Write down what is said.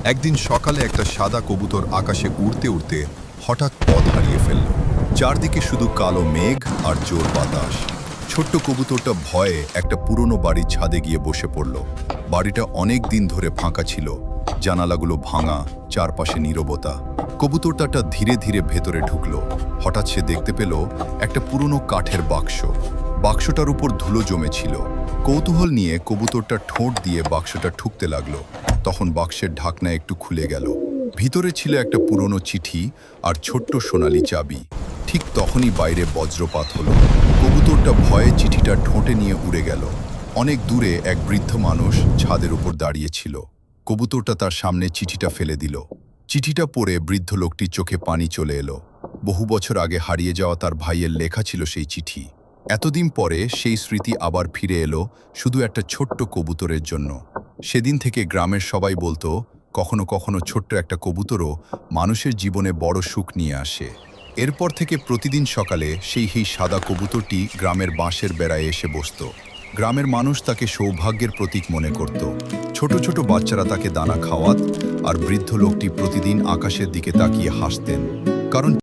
একদিন সকালে একটা সাদা কবুতর আকাশে উড়তে উড়তে হঠাৎ পথ হারিয়ে ফেলল। চারদিকে শুধু কালো মেঘ আর জোর বাতাস। ছোট্ট কবুতরটা ভয়ে একটা পুরনো বাড়ির ছাদে গিয়ে বসে পড়ল। বাড়িটা অনেক দিন ধরে ফাঁকা ছিল, জানালাগুলো ভাঙা, চারপাশে নীরবতা। কবুতরটা ধীরে ধীরে ভেতরে ঢুকলো। হঠাৎ সে দেখতে পেল একটা পুরনো কাঠের বাক্স। বাক্সটার উপর ধুলো জমেছিল। কৌতূহল নিয়ে কবুতরটা ঠোঁট দিয়ে বাক্সটা ঠুকতে লাগলো। তখন বাক্সের ঢাকনা একটু খুলে গেল। ভিতরে ছিল একটা পুরনো চিঠি আর ছোট্ট সোনালি চাবি। ঠিক তখনই বাইরে বজ্রপাত হলো। কবুতরটা ভয়ে চিঠিটা ঠোঁটে নিয়ে উড়ে গেল। অনেক দূরে এক বৃদ্ধ মানুষ ছাদের উপর দাঁড়িয়ে ছিল। কবুতরটা তার সামনে চিঠিটা ফেলে দিল। চিঠিটা পড়ে বৃদ্ধ লোকটির চোখে পানি চলে এলো। বহু বছর আগে হারিয়ে যাওয়া তার ভাইয়ের লেখা ছিল সেই চিঠি। এতদিন পরে সেই স্মৃতি আবার ফিরে এলো, শুধু একটা ছোট্ট কবুতরের জন্য। সেদিন থেকে গ্রামের সবাই বলতো, কখনো কখনো ছোট্ট একটা কবুতরও মানুষের জীবনে বড় সুখ নিয়ে আসে। এরপর থেকে প্রতিদিন সকালে সেই সাদা কবুতরটি গ্রামের বাঁশের বেড়ায় এসে বসতো। গ্রামের মানুষ তাকে সৌভাগ্যের প্রতীক মনে করত। ছোট ছোট বাচ্চারা তাকে দানা খাওয়াত, আর বৃদ্ধ লোকটি প্রতিদিন আকাশের দিকে তাকিয়ে হাসতেন। কারণ